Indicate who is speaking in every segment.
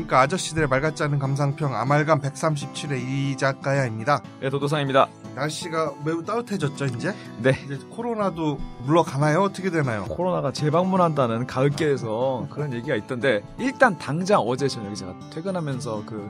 Speaker 1: 안녕하십니까. 아저씨들의 말 같지 않은 감상평 아말감 137회 이작가야입니다.
Speaker 2: 네, 도도상입니다.
Speaker 1: 날씨가 매우 따뜻해졌죠, 이제?
Speaker 2: 네.
Speaker 1: 이제 코로나도 물러가나요? 어떻게 되나요?
Speaker 2: 코로나가 재방문한다는 가을께에서 그런 얘기가 있던데, 일단 당장 어제 저녁에 제가 퇴근하면서 그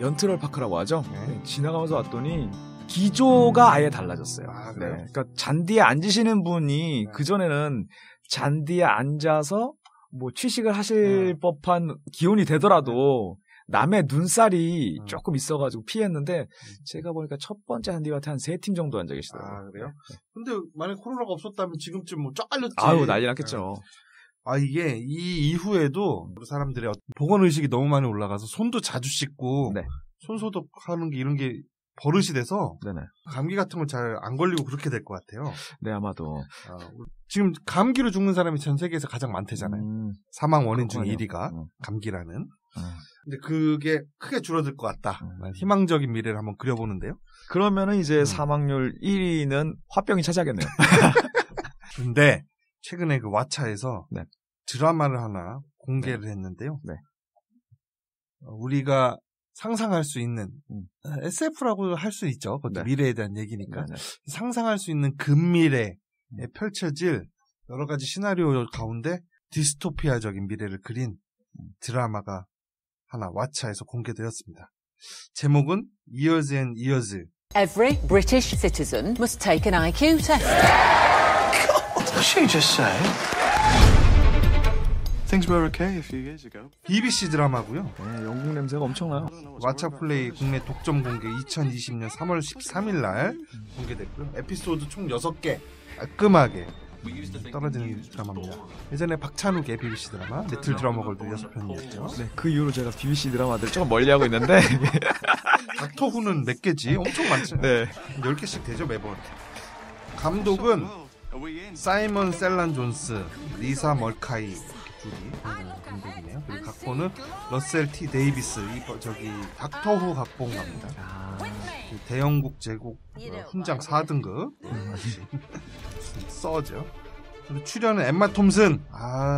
Speaker 2: 연트럴 파크라고 하죠. 네. 지나가면서 왔더니 기조가 아예 달라졌어요.
Speaker 1: 아, 그래요?
Speaker 2: 네. 그러니까 잔디에 앉으시는 분이
Speaker 1: 네.
Speaker 2: 그전에는 잔디에 앉아서 뭐 취식을 하실 법한 기온이 되더라도 남의 눈살이 조금 있어가지고 피했는데, 제가 보니까 첫 번째 잔디밭에 한 3팀 정도 앉아 계시더라고요.
Speaker 1: 아, 그래요? 근데 만약 코로나가 없었다면 지금쯤 뭐 잘렸지.
Speaker 2: 아유, 난리 났겠죠.
Speaker 1: 아, 이게 이 이후에도 사람들의 보건의식이 너무 많이 올라가서 손도 자주 씻고
Speaker 2: 네.
Speaker 1: 손소독하는 게 이런 게 버릇이 돼서
Speaker 2: 네네.
Speaker 1: 감기 같은 거 잘 안 걸리고 그렇게 될 것 같아요.
Speaker 2: 네, 아마도.
Speaker 1: 지금 감기로 죽는 사람이 전 세계에서 가장 많대잖아요. 사망 원인 중 1위가 감기라는. 근데 그게 크게 줄어들 것 같다. 희망적인 미래를 한번 그려보는데요.
Speaker 2: 그러면은 이제 사망률 1위는 화병이 차지하겠네요.
Speaker 1: 근데 최근에 그 왓챠에서
Speaker 2: 네.
Speaker 1: 드라마를 하나 공개를 했는데요.
Speaker 2: 네.
Speaker 1: 우리가 상상할 수 있는 SF라고 할 수 있죠. 그것도
Speaker 2: 네.
Speaker 1: 미래에 대한 얘기니까.
Speaker 2: 네.
Speaker 1: 상상할 수 있는 근미래에 펼쳐질 여러 가지 시나리오 가운데 디스토피아적인 미래를 그린 드라마가 하나 왓챠에서 공개되었습니다. 제목은 Years and Years.
Speaker 3: Every British citizen must take an IQ test.
Speaker 4: What she just said? Things were okay a few years ago.
Speaker 1: BBC 드라마고요.
Speaker 2: 네, 영국 냄새가 엄청나요.
Speaker 1: 왓챠 플레이 국내 독점 공개 2020년 3월 13일 날 공개됐고요. 에피소드 총 6개 깔끔하게 떨어지는 드라마입니다. 예전에 박찬욱의 BBC 드라마 리틀 드라마 걸도 6편이었죠.
Speaker 2: 네, 그 이후로 제가 BBC 드라마들 조금 멀리하고 있는데
Speaker 1: 닥터후는 몇 개지? 엄청 많죠.
Speaker 2: 네.
Speaker 1: 10개씩 되죠 매번. 감독은 사이먼 셀란 존스, 리사 멀카이 둘이 감독이네요. 그리고 각본은 러셀 T 데이비스, 닥터후 각본가입니다. 대영국 제국 훈장 4등급 써죠. 그리고 출연은 엠마 톰슨.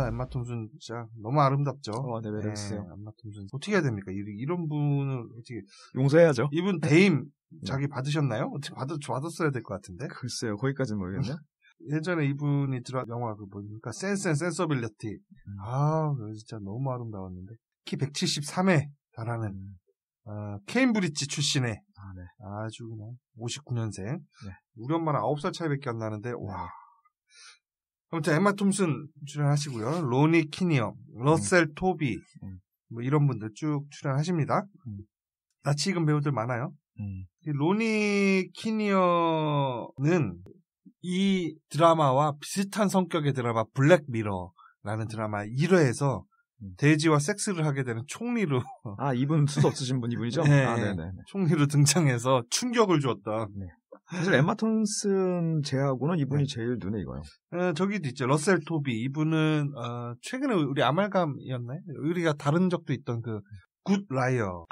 Speaker 1: 엠마 톰슨 진짜 너무 아름답죠.
Speaker 2: 네, 매력있어요.
Speaker 1: 엠마 톰슨 어떻게 해야 됩니까? 이런 분을 어떻게
Speaker 2: 용서해야죠.
Speaker 1: 이분 대임 자기 받으셨나요? 어떻게 받았어야 될 것 같은데.
Speaker 2: 글쎄요, 거기까지는 모르겠네.
Speaker 1: 예전에 이분이 영화 뭡니까? 센스 앤 센서빌리티. 진짜 너무 아름다웠는데. 키 173에 달하는 케임브리지 출신의 아주 그냥 59년생.
Speaker 2: 네.
Speaker 1: 우리 엄마랑 9살 차이밖에 안 나는데 와. 아무튼 엠마 톰슨 출연하시고요. 로니 키니엄, 러셀 토비 뭐 이런 분들 쭉 출연하십니다. 낯이 익은 배우들 많아요. 로니 키니엄은 이 드라마와 비슷한 성격의 드라마 블랙미러라는 드라마 1회에서 돼지와 섹스를 하게 되는 총리로
Speaker 2: 이분 수도 없으신 분 이분이죠?
Speaker 1: 네,
Speaker 2: 네네.
Speaker 1: 총리로 등장해서 충격을 주었던.
Speaker 2: 네. 사실 엠마 톰슨 제하고는 이분이 제일 눈에 익어요.
Speaker 1: 저기도 있죠. 러셀 토비. 이분은 최근에 우리 아말감이었나요? 우리가 다른 적도 있던 그 굿 라이어.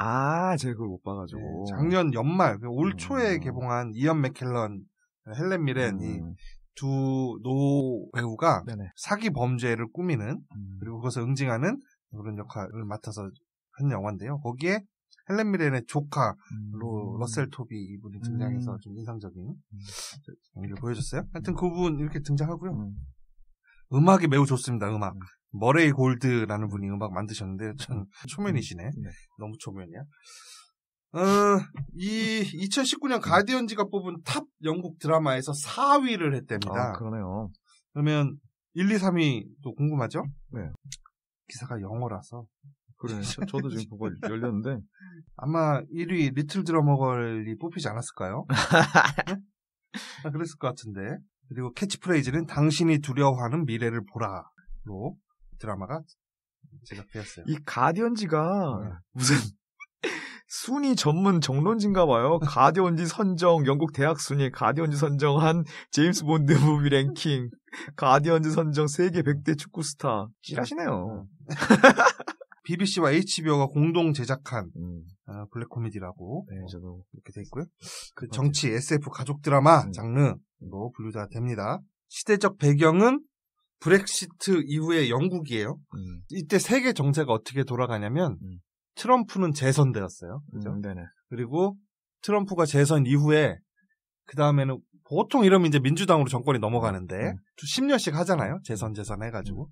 Speaker 2: 제가 그걸 못 봐가지고.
Speaker 1: 네, 작년 연말 올 초에 개봉한 이언 맥켈런, 헬렌 미렌 이 두 노 배우가 사기 범죄를 꾸미는 그리고 그것을 응징하는 그런 역할을 맡아서 한 영화인데요. 거기에 헬렌 미렌의 조카로 러셀 토비 이분이 등장해서 좀 인상적인 연기를 보여줬어요. 하여튼 그분 이렇게 등장하고요. 음악이 매우 좋습니다. 음악. 머레이 골드라는 분이 음악 만드셨는데 전 초면이시네. 너무 초면이야. 이 2019년 가디언지가 뽑은 탑 영국 드라마에서 4위를 했답니다.
Speaker 2: 그러네요.
Speaker 1: 그러면 1, 2, 3위도 궁금하죠?
Speaker 2: 네.
Speaker 1: 기사가 영어라서.
Speaker 2: 그래. 저도 지금 그거 열렸는데. 아마
Speaker 1: 1위 리틀 드러머걸이 뽑히지 않았을까요? 네? 그랬을 것 같은데. 그리고 캐치프레이즈는 당신이 두려워하는 미래를 보라로 드라마가 제작되었어요.
Speaker 2: 이 가디언지가 무슨 순위 전문 정론지인가 봐요. 가디언지 선정, 영국 대학 순위, 가디언지 선정한 제임스 본드 무비 랭킹, 가디언지 선정 세계 100대 축구 스타. 찌라시네요.
Speaker 1: BBC와 HBO가 공동 제작한 블랙 코미디라고
Speaker 2: 저도
Speaker 1: 이렇게 돼 있고요. 그 정치, SF, 가족 드라마 장르로 분류가 됩니다. 시대적 배경은 브렉시트 이후의 영국이에요. 이때 세계 정세가 어떻게 돌아가냐면 트럼프는 재선되었어요. 그죠?
Speaker 2: 네네.
Speaker 1: 그리고 트럼프가 재선 이후에 그 다음에는 보통 이러면 이제 민주당으로 정권이 넘어가는데 10년씩 하잖아요. 재선 해가지고.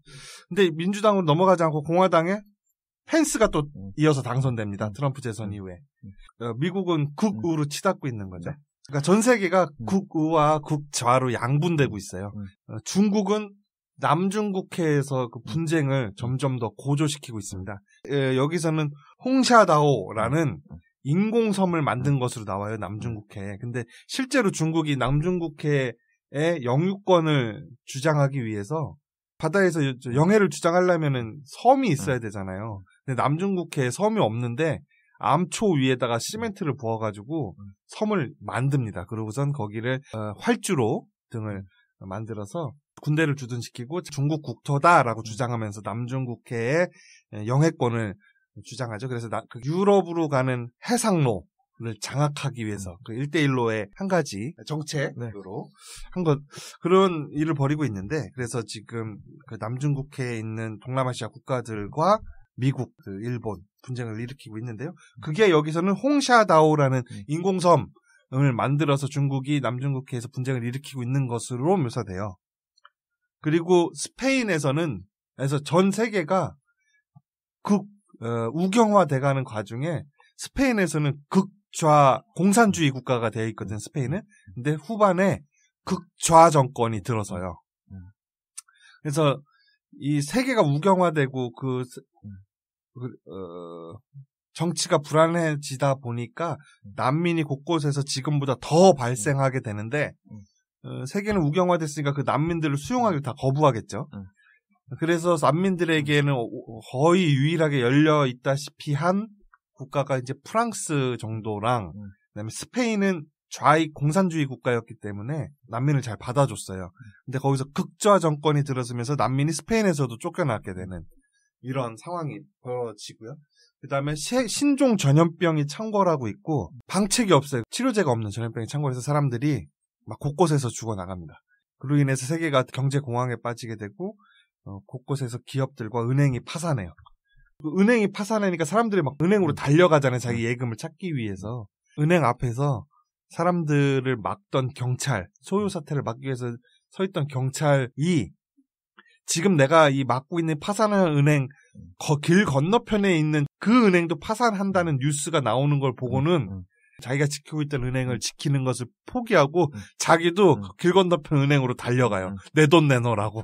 Speaker 1: 근데 민주당으로 넘어가지 않고 공화당에 펜스가 또 이어서 당선됩니다. 트럼프 재선 이후에. 미국은 극우로 치닫고 있는 거죠. 그러니까 전 세계가 극우와 극좌로 양분되고 있어요. 중국은 남중국해에서 그 분쟁을 점점 더 고조시키고 있습니다. 여기서는 홍샤다오라는 인공섬을 만든 것으로 나와요. 남중국해에. 근데 실제로 중국이 남중국해의 영유권을 주장하기 위해서 바다에서 영해를 주장하려면은 섬이 있어야 되잖아요. 근데 남중국해에 섬이 없는데 암초 위에다가 시멘트를 부어가지고 섬을 만듭니다. 그러고선 거기를 활주로 등을 만들어서 군대를 주둔시키고 중국 국토다라고 주장하면서 남중국해의 영해권을 주장하죠. 그래서 그 유럽으로 가는 해상로를 장악하기 위해서 그 1대1로의 한 가지 정책으로 한 것, 그런 일을 벌이고 있는데, 그래서 지금 그 남중국해에 있는 동남아시아 국가들과 미국, 그 일본 분쟁을 일으키고 있는데요. 그게 여기서는 홍샤다오라는 인공섬을 만들어서 중국이 남중국해에서 분쟁을 일으키고 있는 것으로 묘사돼요. 그리고 스페인에서는, 그래서 전 세계가 우경화돼가는 과정에 스페인에서는 극좌 공산주의 국가가 되어 있거든, 스페인은. 근데 후반에 극좌 정권이 들어서요. 그래서 이 세계가 우경화되고 정치가 불안해지다 보니까 난민이 곳곳에서 지금보다 더 발생하게 되는데, 세계는 우경화됐으니까 그 난민들을 수용하기를 다 거부하겠죠. 그래서 난민들에게는 거의 유일하게 열려 있다시피 한 국가가 이제 프랑스 정도랑, 그다음에 스페인은 좌익 공산주의 국가였기 때문에 난민을 잘 받아줬어요. 근데 거기서 극좌 정권이 들어서면서 난민이 스페인에서도 쫓겨나게 되는 이런 상황이 벌어지고요. 그다음에 신종 전염병이 창궐하고 있고 방책이 없어요. 치료제가 없는 전염병이 창궐해서 사람들이 막 곳곳에서 죽어나갑니다. 그로 인해서 세계가 경제 공황에 빠지게 되고 곳곳에서 기업들과 은행이 파산해요. 은행이 파산하니까 사람들이 막 은행으로 달려가잖아요. 자기 예금을 찾기 위해서. 은행 앞에서 사람들을 막던 경찰, 소요 사태를 막기 위해서 서 있던 경찰이 지금 내가 이 막고 있는 파산한 은행 길 건너편에 있는 그 은행도 파산한다는 뉴스가 나오는 걸 보고는 자기가 지키고 있던 은행을 지키는 것을 포기하고 자기도 길 건너편 은행으로 달려가요. 내 돈 내놓으라고.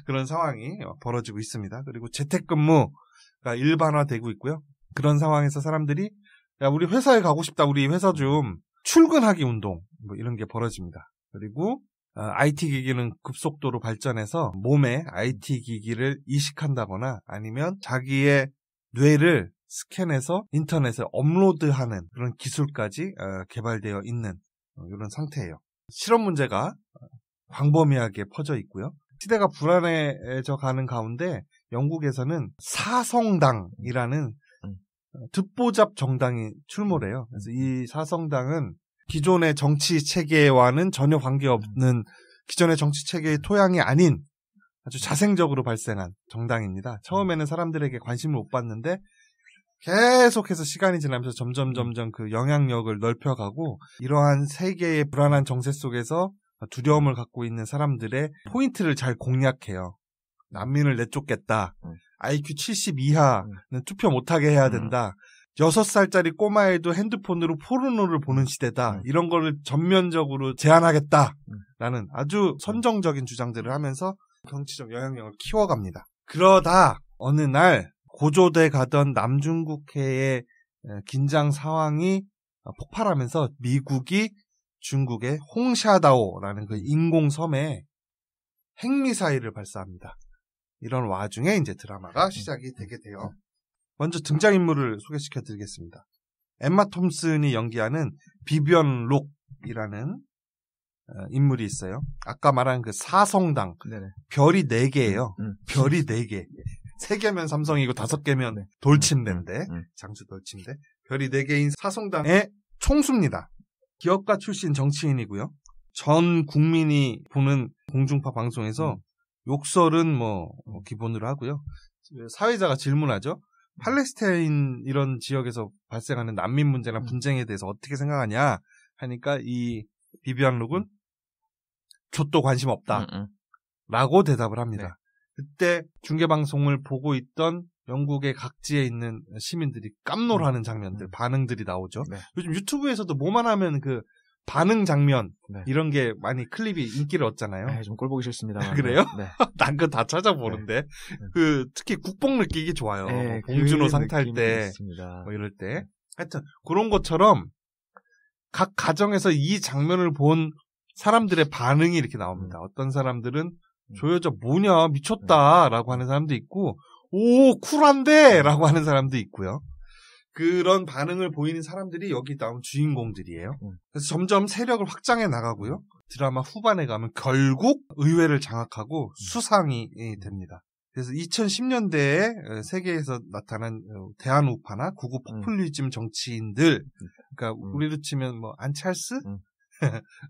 Speaker 1: 그런 상황이 벌어지고 있습니다. 그리고 재택근무가 일반화되고 있고요. 그런 상황에서 사람들이 야, 우리 회사에 가고 싶다. 우리 회사 좀 출근하기 운동 뭐 이런 게 벌어집니다. 그리고 IT 기기는 급속도로 발전해서 몸에 IT 기기를 이식한다거나 아니면 자기의 뇌를 스캔해서 인터넷에 업로드하는 그런 기술까지 개발되어 있는 이런 상태예요. 실험 문제가 광범위하게 퍼져 있고요. 시대가 불안해져 가는 가운데 영국에서는 사성당이라는 듣보잡 정당이 출몰해요. 그래서 이 사성당은 기존의 정치 체계와는 전혀 관계없는 기존의 정치 체계의 토양이 아닌 아주 자생적으로 발생한 정당입니다. 처음에는 사람들에게 관심을 못 받는데 계속해서 시간이 지나면서 점점 그 영향력을 넓혀가고 이러한 세계의 불안한 정세 속에서 두려움을 갖고 있는 사람들의 포인트를 잘 공략해요. 난민을 내쫓겠다. IQ 70 이하는 투표 못하게 해야 된다. 6살짜리 꼬마애도 핸드폰으로 포르노를 보는 시대다. 이런 거를 전면적으로 제한하겠다라는 아주 선정적인 주장들을 하면서 정치적 영향력을 키워갑니다. 그러다 어느 날 고조돼 가던 남중국해의 긴장 상황이 폭발하면서 미국이 중국의 홍샤다오라는 그 인공섬에 핵미사일을 발사합니다. 이런 와중에 이제 드라마가 시작이 되게 돼요. 먼저 등장인물을 소개시켜 드리겠습니다. 엠마 톰슨이 연기하는 비비언 록이라는 인물이 있어요. 아까 말한 그 사성당. 네네. 별이 4개예요. 별이 4개. 3개면 삼성이고 5개면 돌침대인데, 장수 돌침대. 별이 4개인 사성당의 총수입니다. 기업가 출신 정치인이고요. 전 국민이 보는 공중파 방송에서 욕설은 뭐 기본으로 하고요. 사회자가 질문하죠. 팔레스타인 이런 지역에서 발생하는 난민 문제나 분쟁에 대해서 어떻게 생각하냐 하니까 이 비비안 룩은 좆도 관심 없다 라고 대답을 합니다. 그때 중계방송을 보고 있던 영국의 각지에 있는 시민들이 깜놀하는 장면들, 반응들이 나오죠. 요즘 유튜브에서도 뭐만 하면 그 반응 장면 이런 게 많이 클립이 인기를 얻잖아요.
Speaker 2: 좀 꼴 보기 싫습니다.
Speaker 1: 그래요? 난 그거 다 찾아보는데 그 특히 국뽕 느끼기 좋아요. 봉준호 상탈 때 뭐 이럴 때 하여튼 그런 것처럼 각 가정에서 이 장면을 본 사람들의 반응이 이렇게 나옵니다. 어떤 사람들은 저 여자 뭐냐 미쳤다라고 하는 사람도 있고 오 쿨한데 라고 하는 사람도 있고요. 그런 반응을 보이는 사람들이 여기 나온 주인공들이에요. 그래서 점점 세력을 확장해 나가고요. 드라마 후반에 가면 결국 의회를 장악하고 수상이 됩니다. 그래서 2010년대에 세계에서 나타난 대한우파나 구구 포퓰리즘 정치인들, 그러니까 우리로 치면 뭐 안찰스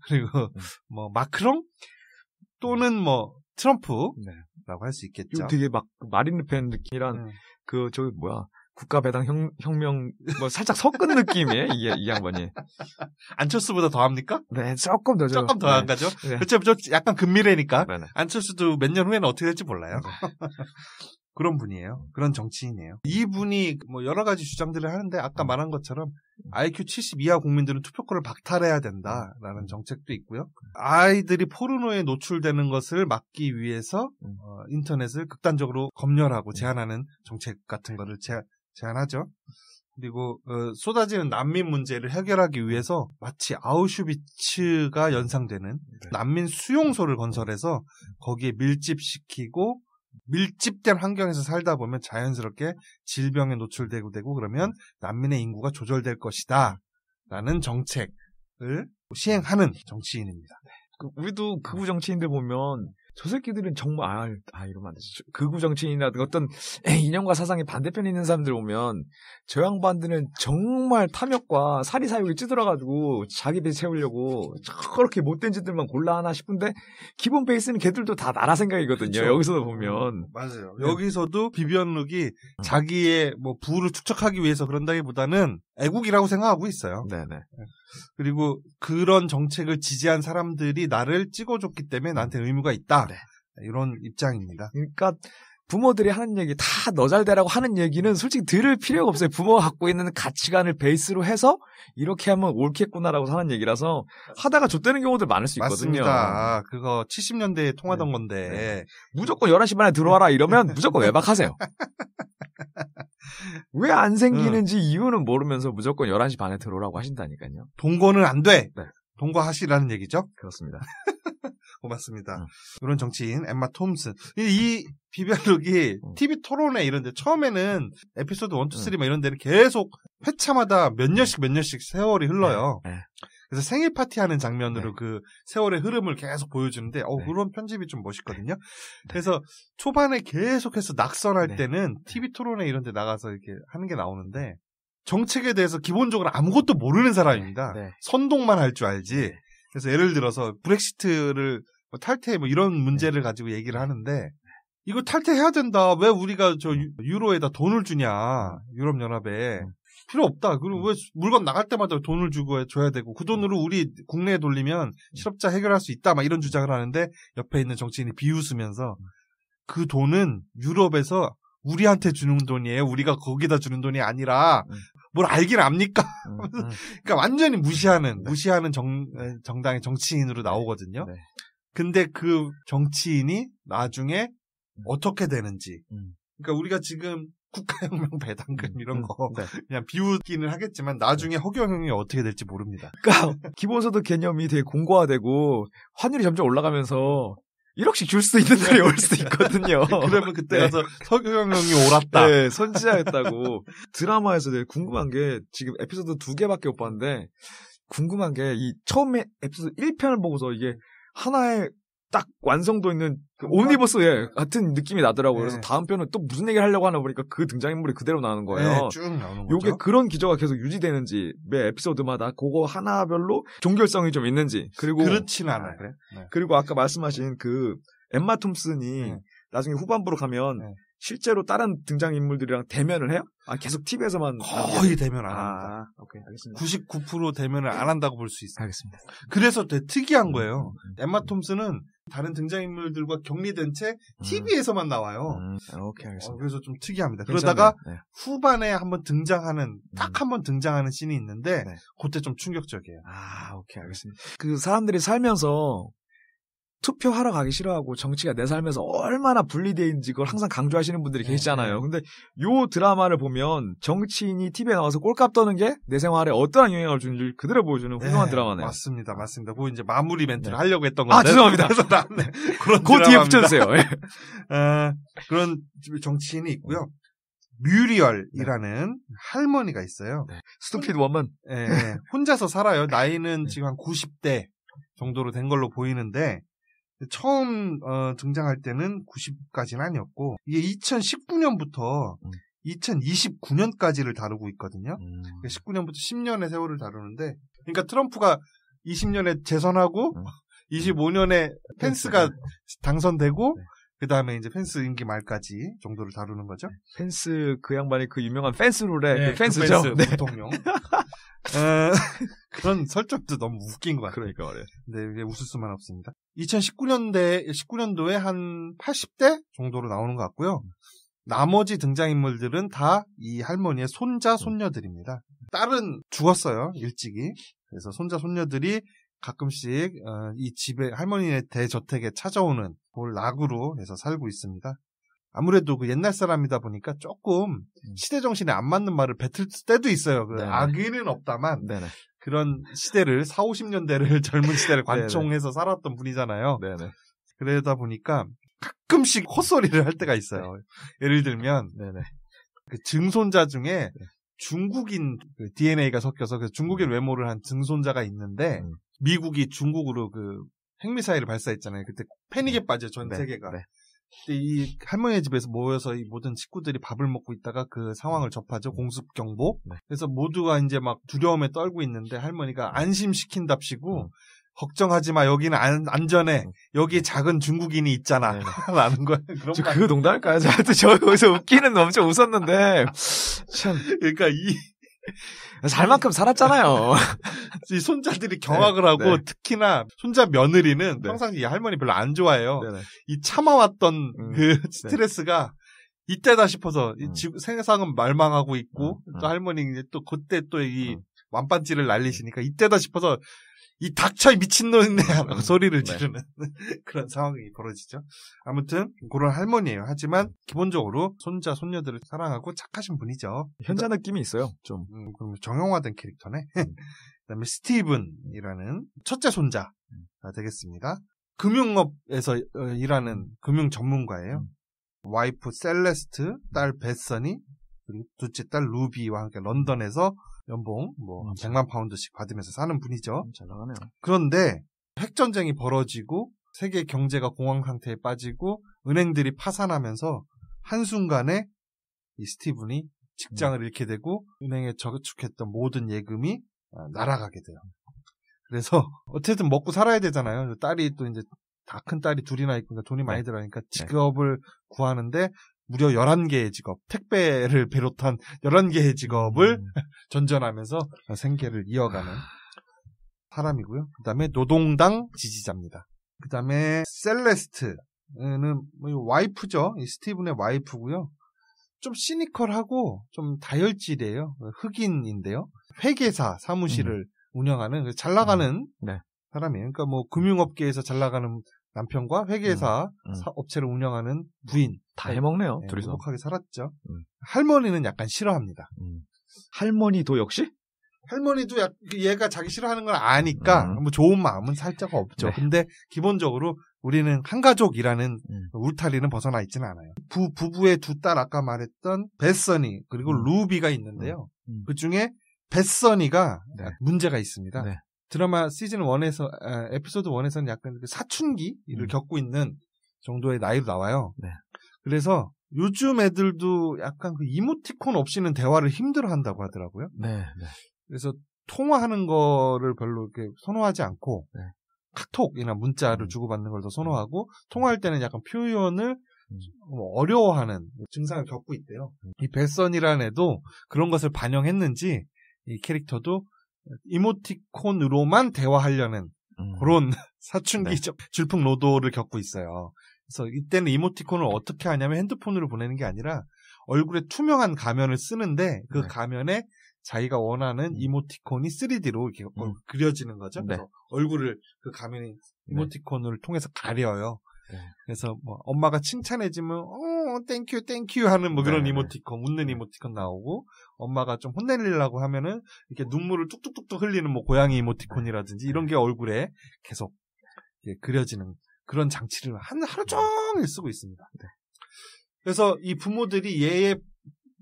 Speaker 1: 그리고 뭐 마크롱 또는 뭐 트럼프라고 할 수 있겠죠.
Speaker 2: 되게 막 마린 르펜 느낌이란 그 저기 뭐야 국가 배당 혁명 뭐 살짝 섞은 느낌이에요 이 양반이.
Speaker 1: 안철수보다 더 합니까?
Speaker 2: 네, 조금 더죠.
Speaker 1: 조금 더 안 가죠. 그렇죠, 약간 금미래니까. 안철수도 몇 년 후에는 어떻게 될지 몰라요. 그런 분이에요. 그런 정치인이에요. 이분이 뭐 여러 가지 주장들을 하는데 아까 말한 것처럼 IQ 70 이하 국민들은 투표권을 박탈해야 된다라는 정책도 있고요. 아이들이 포르노에 노출되는 것을 막기 위해서 인터넷을 극단적으로 검열하고 제한하는 정책 같은 거를 제한하죠. 그리고 쏟아지는 난민 문제를 해결하기 위해서 마치 아우슈비츠가 연상되는 난민 수용소를 건설해서 거기에 밀집시키고 밀집된 환경에서 살다 보면 자연스럽게 질병에 노출되고 그러면 난민의 인구가 조절될 것이다 라는 정책을 시행하는 정치인입니다.
Speaker 2: 우리도 극우 정치인들 보면 저 새끼들은 정말 이러면 안 되지. 극우 정치인이라든가 어떤 이념과 사상의 반대편에 있는 사람들 보면 저 양반들은 정말 탐욕과 사리사욕이 찌들어가지고 자기 배 채우려고 저렇게 못된 짓들만 골라 하나 싶은데 기본 베이스는 걔들도 다 나라 생각이거든요. 그렇죠. 여기서도 보면
Speaker 1: 맞아요. 여기서도 비비안 룩이 자기의 뭐 부를 축적하기 위해서 그런다기보다는 애국이라고 생각하고 있어요.
Speaker 2: 네네.
Speaker 1: 그리고 그런 정책을 지지한 사람들이 나를 찍어줬기 때문에 나한테 의무가 있다. 이런 입장입니다.
Speaker 2: 그러니까 부모들이 하는 얘기 다 너 잘 되라고 하는 얘기는 솔직히 들을 필요가 없어요. 부모가 갖고 있는 가치관을 베이스로 해서 이렇게 하면 옳겠구나라고 하는 얘기라서 하다가 좆되는 경우들 많을 수 있거든요.
Speaker 1: 맞습니다. 그거 70년대에 통하던 건데
Speaker 2: 무조건 11시 반에 들어와라 이러면 무조건 외박하세요. 왜 안 생기는지 이유는 모르면서 무조건 11시 반에 들어오라고 하신다니까요.
Speaker 1: 동거는 안 돼. 동거하시라는 얘기죠.
Speaker 2: 그렇습니다.
Speaker 1: 고맙습니다. 이런 정치인 엠마 톰슨. 이 비비안 룩이 TV 토론회 이런 데 처음에는 에피소드 1, 2, 3 막 이런 데는 계속 회차마다 몇 년씩 세월이 흘러요. 그래서 생일 파티하는 장면으로 그 세월의 흐름을 계속 보여주는데 그런 편집이 좀 멋있거든요. 그래서 초반에 계속해서 낙선할 때는 TV 토론회 이런 데 나가서 이렇게 하는 게 나오는데 정책에 대해서 기본적으로 아무것도 모르는 사람입니다. 선동만 할 줄 알지. 그래서 예를 들어서 브렉시트를 탈퇴 뭐 이런 문제를 가지고 얘기를 하는데 이거 탈퇴해야 된다. 왜 우리가 저 유로에다 돈을 주냐. 유럽연합에. 필요 없다. 그리고 왜 물건 나갈 때마다 돈을 주고 줘야 되고 그 돈으로 우리 국내에 돌리면 실업자 해결할 수 있다. 막 이런 주장을 하는데 옆에 있는 정치인이 비웃으면서 그 돈은 유럽에서 우리한테 주는 돈이에요. 우리가 거기다 주는 돈이 아니라 뭘 알긴 압니까? 그러니까 완전히 무시하는 정당의 정치인으로 나오거든요. 근데 그 정치인이 나중에 어떻게 되는지. 그러니까 우리가 지금 국가혁명 배당금 이런 거 그냥 비웃기는 하겠지만 나중에 허경영이 어떻게 될지 모릅니다.
Speaker 2: 그러니까 기본소득 개념이 되게 공고화되고 환율이 점점 올라가면서 1억씩 줄 수 있는 날이 올 수도 있거든요.
Speaker 1: 그러면 그때 가서 서경영이 옳았다.
Speaker 2: 네, 선지자였다고. 드라마에서 되게 궁금한 게 지금 에피소드 2개밖에 못 봤는데 궁금한 게 이 처음에 에피소드 1편을 보고서 이게 하나의 딱 완성도 있는 그 옴니버스 같은 느낌이 나더라고요. 그래서 다음 편은 또 무슨 얘기를 하려고 하나 보니까 그 등장인물이 그대로 나오는 거예요.
Speaker 1: 쭉 나오는 거죠.
Speaker 2: 요게 그런 기저가 계속 유지되는지 매 에피소드마다 그거 하나별로 종결성이 좀 있는지 그리고
Speaker 1: 그렇진 않아요.
Speaker 2: 그리고 아까 말씀하신 그 엠마 톰슨이 나중에 후반부로 가면 실제로 다른 등장인물들이랑 대면을 해요? 아, 계속 TV에서만.
Speaker 1: 거의 대면 안 합니다.
Speaker 2: 오케이, 알겠습니다.
Speaker 1: 99% 대면을 안 한다고 볼 수 있어요.
Speaker 2: 알겠습니다.
Speaker 1: 그래서 되게 특이한 거예요. 엠마 톰슨은 다른 등장인물들과 격리된 채 TV에서만 나와요.
Speaker 2: 오케이, 알겠습니다.
Speaker 1: 그래서 좀 특이합니다.
Speaker 2: 괜찮네요.
Speaker 1: 그러다가
Speaker 2: 네.
Speaker 1: 후반에 한번 등장하는, 딱 한 번 등장하는 씬이 있는데,
Speaker 2: 네.
Speaker 1: 그때 좀 충격적이에요.
Speaker 2: 오케이, 알겠습니다. 그 사람들이 살면서 투표하러 가기 싫어하고 정치가 내 삶에서 얼마나 분리되어 있는지 그걸 항상 강조하시는 분들이 계시잖아요. 근데 요 드라마를 보면 정치인이 TV에 나와서 꼴값 떠는 게 내 생활에 어떠한 영향을 주는지 그대로 보여주는 훌륭한 드라마네요.
Speaker 1: 맞습니다. 그그 이제 마무리 멘트를 하려고 했던 건데.
Speaker 2: 죄송합니다.
Speaker 1: 그래서 나왔네. 그런
Speaker 2: 그 뒤에 붙여주세요.
Speaker 1: 그런 정치인이 있고요. 뮤리얼이라는 할머니가 있어요.
Speaker 2: 스투피드 워먼.
Speaker 1: 혼자서 살아요. 나이는 지금 한 90대 정도로 된 걸로 보이는데, 처음 등장할 때는 90까지는 아니었고, 이게 2019년부터 2029년까지를 다루고 있거든요. 19년부터 10년의 세월을 다루는데, 그러니까 트럼프가 20년에 재선하고 25년에 펜스가 당선되고, 그 다음에 이제 펜스 임기 말까지 정도를 다루는 거죠.
Speaker 2: 펜스, 그 양반이 그 유명한 펜스룰의 그 펜스죠.
Speaker 1: 그 펜스 부통령. 그런 설정도 너무 웃긴 것 같아요.
Speaker 2: 그러니까 말이에요.
Speaker 1: 근데 이게 웃을 수만 없습니다. 19년도에 한 80대 정도로 나오는 것 같고요. 나머지 등장인물들은 다 이 할머니의 손자, 손녀들입니다. 딸은 죽었어요, 일찍이. 그래서 손자, 손녀들이 가끔씩 이 집에, 할머니의 대저택에 찾아오는 그걸 낙으로 해서 살고 있습니다. 아무래도 그 옛날 사람이다 보니까 조금 시대 정신에 안 맞는 말을 뱉을 때도 있어요. 그 악의는 없다만 그런 시대를 40, 50년대를 젊은 시대를 관통해서 살았던 분이잖아요. 그러다 보니까 가끔씩 헛소리를 할 때가 있어요. 예를 들면 그 증손자 중에 중국인 그 DNA가 섞여서 그 중국인 외모를 한 증손자가 있는데 미국이 중국으로 그 핵미사일을 발사했잖아요. 그때 패닉에 빠져 전 세계가. 이 할머니 집에서 모여서 이 모든 식구들이 밥을 먹고 있다가 그 상황을 접하죠. 공습 경보. 그래서 모두가 이제 막 두려움에 떨고 있는데 할머니가 안심시킨답시고 걱정하지 마. 여기는 안전해. 여기 작은 중국인이 있잖아. 라는 거예요.
Speaker 2: 저 그거 농담할까요? 저 여기서 웃기는 엄청 웃었는데 참.
Speaker 1: 그러니까
Speaker 2: 살 만큼 살았잖아요.
Speaker 1: 이 손자들이 경악을 하고 특히나 손자 며느리는 평상시 이 할머니 별로 안 좋아해요. 이 참아왔던 그 스트레스가 이때다 싶어서 세상은 말망하고 있고 또 할머니 이제 또 그때 또 이 완반지를 날리시니까 이때다 싶어서 이 닥쳐 미친놈이네 하고 소리를 지르는 그런 상황이 벌어지죠. 아무튼 그런 할머니예요. 하지만 기본적으로 손자 손녀들을 사랑하고 착하신 분이죠.
Speaker 2: 현자 느낌이 있어요. 좀
Speaker 1: 그럼 정형화된 캐릭터네. 그다음에 스티븐이라는 첫째 손자가 되겠습니다. 금융업에서 일하는 금융 전문가예요. 와이프 셀레스트, 딸 베서니, 그리고 둘째 딸 루비와 함께 런던에서 연봉 100만 파운드씩 받으면서 사는 분이죠.
Speaker 2: 잘 나가네요.
Speaker 1: 그런데 핵전쟁이 벌어지고 세계 경제가 공황 상태에 빠지고 은행들이 파산하면서 한순간에 이 스티븐이 직장을 잃게 되고 은행에 저축했던 모든 예금이 날아가게 돼요. 그래서 어쨌든 먹고 살아야 되잖아요. 딸이 또 이제 다 큰 딸이 둘이나 있으니까 돈이 많이 들어가니까 직업을 구하는데 무려 11개의 직업, 택배를 비롯한 11개의 직업을 전전하면서 생계를 이어가는 사람이고요. 그 다음에 노동당 지지자입니다. 그 다음에 셀레스트는 와이프죠. 이 스티븐의 와이프고요. 좀 시니컬하고 좀 다혈질이에요. 흑인인데요. 회계사 사무실을 운영하는 잘 나가는 사람이에요. 그러니까 뭐 금융업계에서 잘 나가는 남편과 회계사 업체를 운영하는 부인.
Speaker 2: 다 해먹네요. 둘이서.
Speaker 1: 행복하게 살았죠. 할머니는 약간 싫어합니다.
Speaker 2: 할머니도 역시?
Speaker 1: 할머니도 얘가 자기 싫어하는 걸 아니까 뭐 좋은 마음은 살짝 없죠. 근데 기본적으로 우리는 한 가족이라는 울타리는 벗어나 있지는 않아요. 부부의 두 딸 아까 말했던 베서니 그리고 루비가 있는데요. 그 중에 베서니가 문제가 있습니다. 드라마 시즌 1에서 에피소드 1에서는 약간 사춘기를 겪고 있는 정도의 나이로 나와요. 그래서 요즘 애들도 약간 그 이모티콘 없이는 대화를 힘들어한다고 하더라고요. 그래서 통화하는 거를 별로 이렇게 선호하지 않고 카톡이나 문자를 주고받는 걸 더 선호하고 통화할 때는 약간 표현을 어려워하는 증상을 겪고 있대요. 이 베선이라는 애도 그런 것을 반영했는지 이 캐릭터도 이모티콘으로만 대화하려는 그런 사춘기적 질풍노도를 겪고 있어요. 그래서 이때는 이모티콘을 어떻게 하냐면 핸드폰으로 보내는 게 아니라 얼굴에 투명한 가면을 쓰는데 그 가면에 자기가 원하는 이모티콘이 3D로 이렇게 그려지는 거죠. 그래서 얼굴을 그 가면이 이모티콘을 통해서 가려요. 그래서 뭐 엄마가 칭찬해주면 땡큐 하는 뭐 그런 이모티콘, 웃는 이모티콘 나오고 엄마가 좀 혼내려고 하면은 이렇게 눈물을 뚝뚝뚝뚝 흘리는 뭐 고양이 이모티콘이라든지 이런 게 얼굴에 계속 그려지는 그런 장치를 하루 종일 쓰고 있습니다. 그래서 이 부모들이 얘의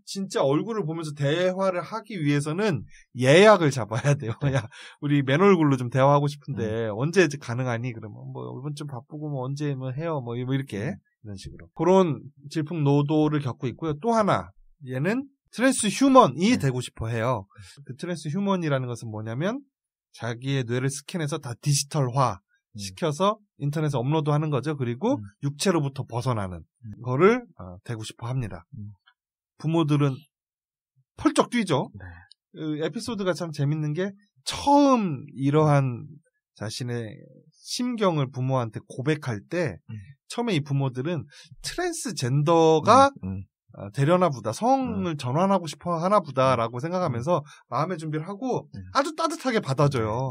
Speaker 1: 진짜 얼굴을 보면서 대화를 하기 위해서는 예약을 잡아야 돼요. 야, 우리 맨 얼굴로 좀 대화하고 싶은데 언제 가능하니? 그러면 뭐 이번 좀 바쁘고 뭐 언제 뭐 해요? 뭐 이렇게 이런 식으로 그런 질풍노도를 겪고 있고요. 또 하나 얘는 트랜스 휴먼이 되고 싶어 해요. 그 트랜스 휴먼이라는 것은 뭐냐면 자기의 뇌를 스캔해서 다 디지털화 시켜서 인터넷에 업로드하는 거죠. 그리고 육체로부터 벗어나는 거를 되고 싶어 합니다. 부모들은 펄쩍 뛰죠. 그 에피소드가 참 재밌는 게 처음 이러한 자신의 심경을 부모한테 고백할 때 처음에 이 부모들은 트랜스젠더가 되려나 보다, 성을 전환하고 싶어 하나 보다라고 생각하면서 마음의 준비를 하고 아주 따뜻하게 받아줘요.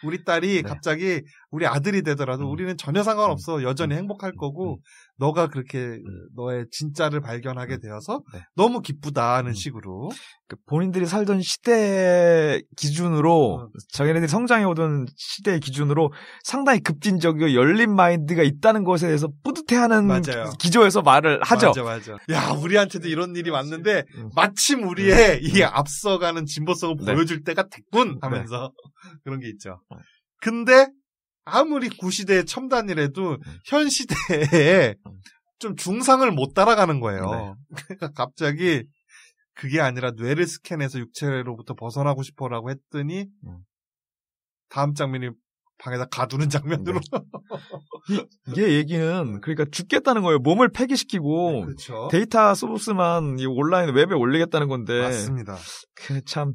Speaker 1: 우리 딸이 갑자기 우리 아들이 되더라도 우리는 전혀 상관없어. 여전히 행복할 거고 너가 그렇게 너의 진짜를 발견하게 되어서 너무 기쁘다는 식으로
Speaker 2: 본인들이 살던 시대 기준으로 자기네들이 성장해오던 시대의 기준으로 상당히 급진적이고 열린 마인드가 있다는 것에 대해서 뿌듯해하는 기조에서 말을 하죠.
Speaker 1: 맞아. 야, 우리한테도 이런 일이 왔는데 마침 우리의 이 앞서가는 진보성을 보여줄 때가 됐군 하면서 그런 게 있죠. 근데 아무리 구시대의 첨단이라도 현 시대에 좀 중상을 못 따라가는 거예요. 그러니까 갑자기 그게 아니라 뇌를 스캔해서 육체로부터 벗어나고 싶어라고 했더니 다음 장면이 방에다 가두는 장면으로
Speaker 2: 이게 얘기는 그러니까 죽겠다는 거예요. 몸을 폐기시키고
Speaker 1: 그렇죠.
Speaker 2: 데이터 소스만 이 온라인 웹에 올리겠다는 건데
Speaker 1: 맞습니다.
Speaker 2: 참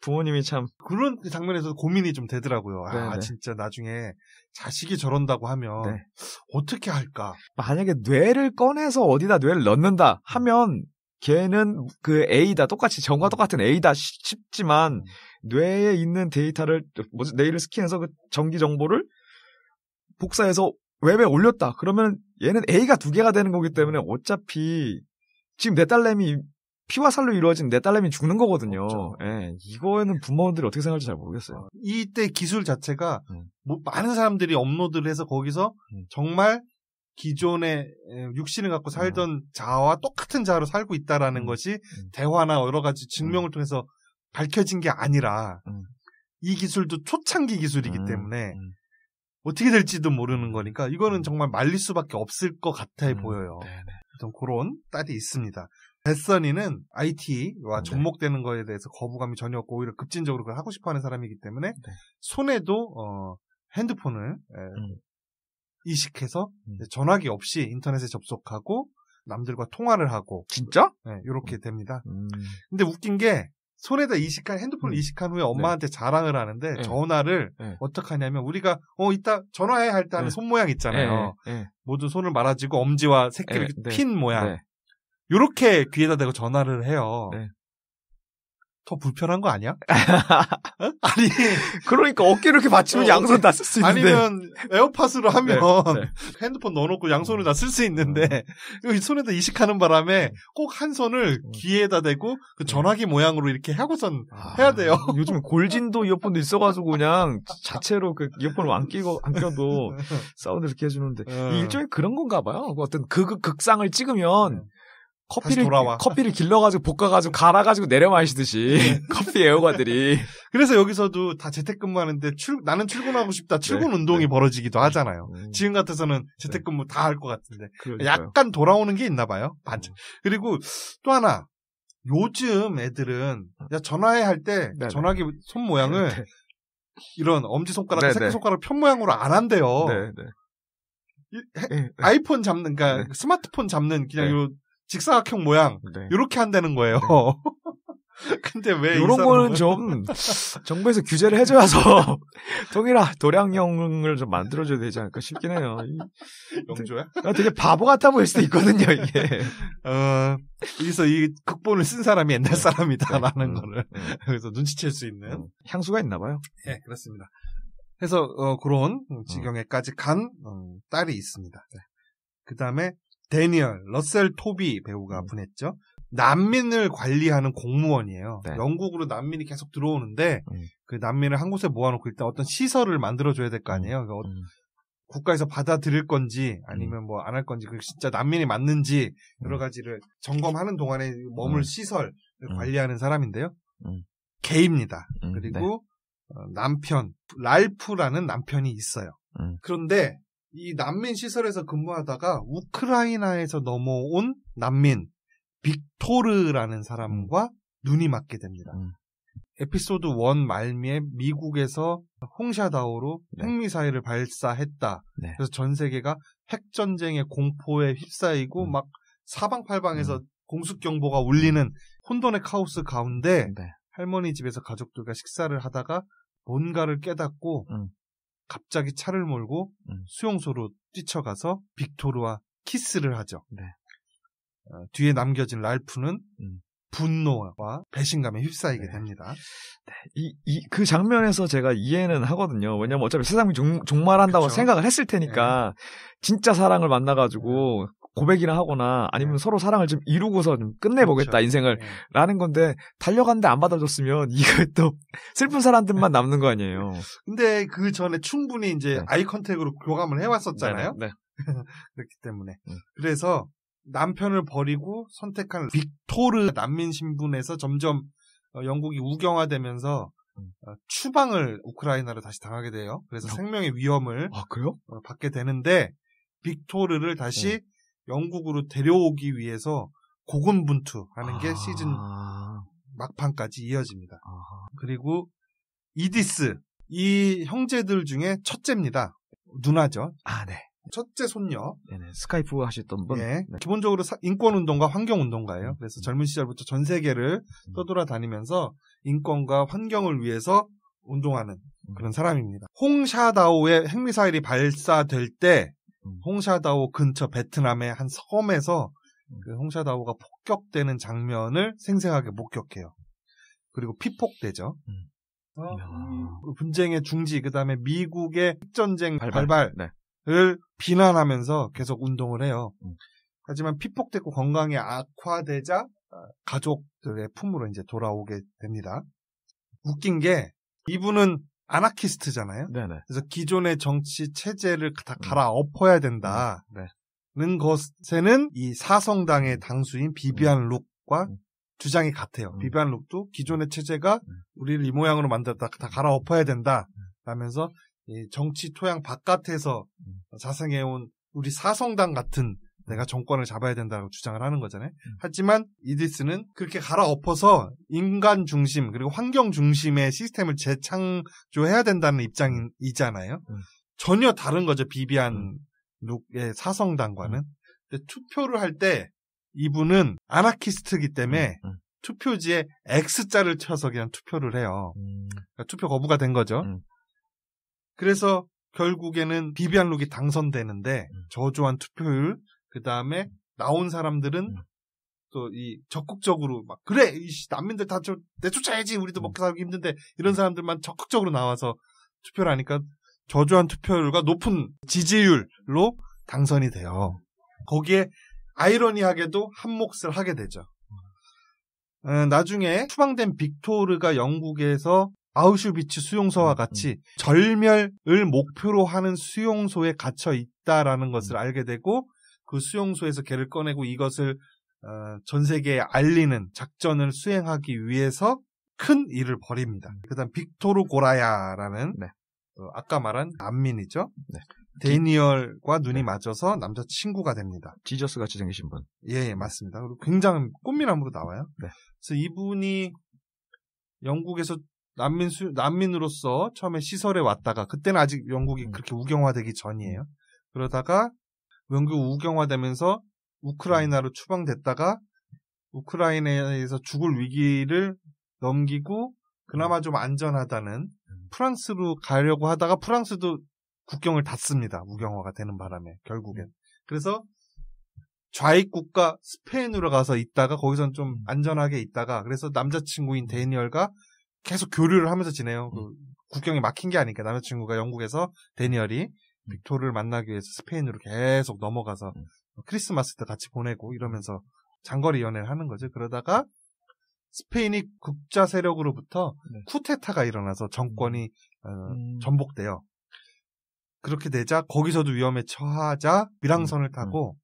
Speaker 2: 부모님이 참
Speaker 1: 그런 장면에서 고민이 좀 되더라고요. 아 진짜 나중에 자식이 저런다고 하면 어떻게 할까?
Speaker 2: 만약에 뇌를 꺼내서 어디다 뇌를 넣는다 하면 걔는 그 A다, 똑같이 전과 똑같은 A다 싶지만 뇌에 있는 데이터를 뇌를 스캔해서 그 전기 정보를 복사해서 웹에 올렸다. 그러면 얘는 A가 2개가 되는 거기 때문에 어차피 지금 내 딸내미 피와 살로 이루어진 내 딸내미 죽는 거거든요. 예, 이거에는 부모들이 어떻게 생각할지 잘 모르겠어요.
Speaker 1: 이때 기술 자체가 뭐 많은 사람들이 업로드를 해서 거기서 정말 기존의 육신을 갖고 살던 자아와 똑같은 자아로 살고 있다라는 것이 대화나 여러 가지 증명을 통해서 밝혀진 게 아니라 이 기술도 초창기 기술이기 때문에 어떻게 될지도 모르는 거니까 이거는 정말 말릴 수밖에 없을 것 같아 보여요. 어떤 그런 딸이 있습니다. 베서니는 IT와 접목되는 거에 대해서 거부감이 전혀 없고 오히려 급진적으로 그걸 하고 싶어하는 사람이기 때문에 손에도 핸드폰을 이식해서 전화기 없이 인터넷에 접속하고 남들과 통화를 하고
Speaker 2: 진짜?
Speaker 1: 이렇게 됩니다. 근데 웃긴 게 손에다 핸드폰을 이식한 후에 엄마한테 자랑을 하는데 전화를 어떻게 하냐면 우리가 이따 전화해 할 때 하는 손 모양 있잖아요. 모두 손을 말아주고 엄지와 새끼를 핀 모양. 요렇게 귀에다 대고 전화를 해요. 더 불편한 거 아니야? 아니.
Speaker 2: 그러니까 어깨를 이렇게 받치면 양손 다 쓸 수 있는데.
Speaker 1: 아니면 에어팟으로 하면 핸드폰 넣어놓고 양손을 다 쓸 수 있는데 손에다 이식하는 바람에 꼭 한 손을 귀에다 대고 그 전화기 모양으로 이렇게 하고선 해야 돼요.
Speaker 2: 요즘 골진도 이어폰도 있어가지고 그냥 자체로 그 이어폰을 안 껴도 사운드 이렇게 해주는데 일종의 그런 건가 봐요. 어떤 극상을 찍으면 커피를 길러가지고 볶아가지고 갈아가지고 내려 마시듯이 커피 애호가들이.
Speaker 1: 그래서 여기서도 다 재택근무하는데 나는 출근하고 싶다. 출근 운동이 벌어지기도 하잖아요. 지금 같아서는 재택근무 다 할 것 같은데 약간 돌아오는 게 있나 봐요. 그리고 또 하나 요즘 애들은 전화해 할 때 전화기 손 모양을 이런 엄지손가락, 새끼손가락 편 모양으로 안 한대요. 아이폰 잡는, 그러니까 스마트폰 잡는 그냥 요 직사각형 모양 요렇게 한다는 거예요. 근데 왜
Speaker 2: 이런 거는 좀 정부에서 규제를 해줘서 통일아 도량령을 좀 만들어줘야 되지 않을까 싶긴 해요.
Speaker 1: 영조야?
Speaker 2: 되게 바보 같아 보일 수도 있거든요, 이게.
Speaker 1: 여기서 이 극본을 쓴 사람이 옛날 사람이다라는 거를 그래서 눈치챌 수 있는
Speaker 2: 향수가 있나 봐요.
Speaker 1: 네, 그렇습니다. 그래서 그런 지경에까지 간 딸이 있습니다. 그 다음에 데니얼 러셀 토비 배우가 분했죠. 난민을 관리하는 공무원이에요.
Speaker 2: 네.
Speaker 1: 영국으로 난민이 계속 들어오는데 그 난민을 한 곳에 모아놓고 일단 어떤 시설을 만들어줘야 될 거 아니에요. 그러니까 국가에서 받아들일 건지 아니면 뭐 안 할 건지 그 진짜 난민이 맞는지 여러 가지를 점검하는 동안에 머물 시설을 관리하는 사람인데요. 게이입니다. 그리고 남편 랄프라는 남편이 있어요. 그런데 이 난민 시설에서 근무하다가 우크라이나에서 넘어온 난민 빅토르라는 사람과 눈이 맞게 됩니다. 에피소드 1 말미에 미국에서 홍샤다오로 핵미사일을 발사했다. 그래서 전 세계가 핵전쟁의 공포에 휩싸이고 막 사방팔방에서 공습경보가 울리는 혼돈의 카오스 가운데 할머니 집에서 가족들과 식사를 하다가 뭔가를 깨닫고 갑자기 차를 몰고 수용소로 뛰쳐가서 빅토르와 키스를 하죠. 뒤에 남겨진 랄프는 분노와 배신감에 휩싸이게 됩니다.
Speaker 2: 그 장면에서 제가 이해는 하거든요. 왜냐면 어차피 세상이 종말한다고
Speaker 1: 그쵸?
Speaker 2: 생각을 했을 테니까 진짜 사랑을 만나가지고 고백이나 하거나 아니면 서로 사랑을 좀 이루고서 좀 끝내보겠다
Speaker 1: 그렇죠.
Speaker 2: 인생을 라는 건데 달려갔는데 안 받아줬으면 이거 또 슬픈 사람들만 남는 거 아니에요.
Speaker 1: 근데 그 전에 충분히 이제 아이 컨택으로 교감을 해왔었잖아요. 그렇기 때문에. 그래서 남편을 버리고 선택한 빅토르 난민 신분에서 점점 영국이 우경화되면서 추방을 우크라이나로 다시 당하게 돼요. 그래서 생명의 위험을
Speaker 2: 그래요?
Speaker 1: 받게 되는데 빅토르를 다시 영국으로 데려오기 위해서 고군분투하는 게 시즌 막판까지 이어집니다. 그리고 이디스 이 형제들 중에 첫째입니다. 누나죠. 첫째 손녀.
Speaker 2: 스카이프 하셨던 분.
Speaker 1: 기본적으로 인권운동가 환경운동가예요. 그래서 젊은 시절부터 전 세계를 떠돌아다니면서 인권과 환경을 위해서 운동하는 그런 사람입니다. 홍샤다오의 핵미사일이 발사될 때 홍샤다오 근처 베트남의 한 섬에서 그 홍샤다오가 폭격되는 장면을 생생하게 목격해요. 그리고 피폭되죠. 분쟁의 중지, 그 다음에 미국의 핵전쟁 발발을 비난하면서 계속 운동을 해요. 하지만 피폭되고 건강이 악화되자 가족들의 품으로 이제 돌아오게 됩니다. 웃긴 게 이분은 아나키스트잖아요. 그래서 기존의 정치 체제를 다 갈아엎어야 된다는 것에는 이 사성당의 당수인 비비안 룩과 주장이 같아요. 비비안 룩도 기존의 체제가 우리를 이 모양으로 만들었다 다 갈아엎어야 된다 라면서 이 정치 토양 바깥에서 자생해온 우리 사성당 같은 내가 정권을 잡아야 된다고 주장을 하는 거잖아요. 하지만 이디스는 그렇게 갈아엎어서 인간 중심 그리고 환경 중심의 시스템을 재창조해야 된다는 입장이잖아요. 전혀 다른 거죠. 비비안 룩의 사성당과는. 근데 투표를 할 때 이분은 아나키스트이기 때문에 투표지에 X자를 쳐서 그냥 투표를 해요. 그러니까 투표 거부가 된 거죠. 그래서 결국에는 비비안 룩이 당선되는데 저조한 투표율 그 다음에 나온 사람들은 또 이 적극적으로 막 그래 이 난민들 다 내쫓아야지 우리도 먹고 살기 힘든데 이런 사람들만 적극적으로 나와서 투표를 하니까 저조한 투표율과 높은 지지율로 당선이 돼요. 거기에 아이러니하게도 한 몫을 하게 되죠. 나중에 추방된 빅토르가 영국에서 아우슈비츠 수용소와 같이 절멸을 목표로 하는 수용소에 갇혀 있다라는 것을 알게 되고 그 수용소에서 걔를 꺼내고 이것을 전 세계에 알리는 작전을 수행하기 위해서 큰 일을 벌입니다. 그다음 빅토르 고라야라는 아까 말한 난민이죠. 데니얼과 눈이 맞아서 남자친구가 됩니다.
Speaker 2: 지저스 같이 생기신 분.
Speaker 1: 예, 맞습니다. 그리고 굉장히 꽃미남으로 나와요. 그래서 이분이 영국에서 난민으로서 처음에 시설에 왔다가 그때는 아직 영국이 그렇게 우경화되기 전이에요. 그러다가 영국 우경화되면서 우크라이나로 추방됐다가 우크라이나에서 죽을 위기를 넘기고 그나마 좀 안전하다는 프랑스로 가려고 하다가 프랑스도 국경을 닫습니다. 우경화가 되는 바람에 결국엔. 그래서 좌익 국가 스페인으로 가서 있다가 거기선 좀 안전하게 있다가 그래서 남자친구인 데니얼과 계속 교류를 하면서 지내요. 그 국경이 막힌 게 아니니까 남자친구가 영국에서 데니얼이 빅토르를 만나기 위해서 스페인으로 계속 넘어가서 크리스마스 때 같이 보내고 이러면서 장거리 연애를 하는 거죠. 그러다가 스페인이 국자 세력으로부터 쿠데타가 일어나서 정권이 전복돼요. 그렇게 되자 거기서도 위험에 처하자 미랑선을 타고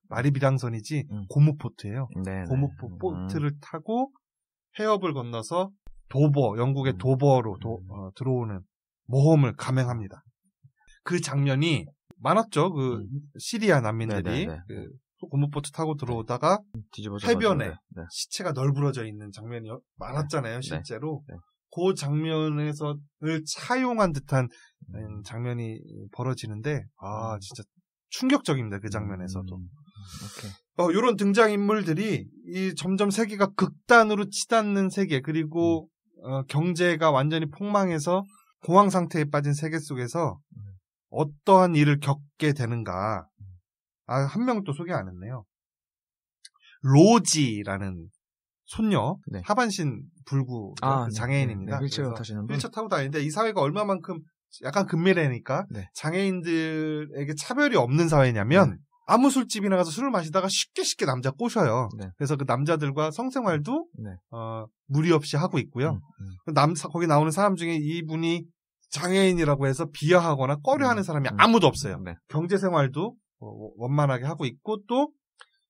Speaker 1: 말이 미랑선이지 고무보트예요. 고무보 보트를 타고 해협을 건너서 도버, 영국의 도버로 들어오는 모험을 감행합니다. 그 장면이 많았죠. 그 시리아 난민들이 그 고무보트 타고 들어오다가 해변에 시체가 널브러져 있는 장면이 많았잖아요. 실제로. 그 장면에서를 차용한 듯한 장면이 벌어지는데 진짜 충격적입니다. 그 장면에서도. 이런 등장인물들이 이 점점 세계가 극단으로 치닫는 세계 그리고 경제가 완전히 폭망해서 공황 상태에 빠진 세계 속에서 어떠한 일을 겪게 되는가. 한 명 또 소개 안 했네요. 로지라는 손녀, 하반신 불구 장애인입니다.
Speaker 2: 휠체어 타시는 분.
Speaker 1: 휠체어 타고 다니는데 이 사회가 얼마만큼 약간 근미래니까 장애인들에게 차별이 없는 사회냐면 아무 술집이나 가서 술을 마시다가 쉽게 남자 꼬셔요. 그래서 그 남자들과 성생활도 무리 없이 하고 있고요. 거기 나오는 사람 중에 이분이 장애인이라고 해서 비하하거나 꺼려하는 사람이 아무도 없어요. 경제생활도 원만하게 하고 있고 또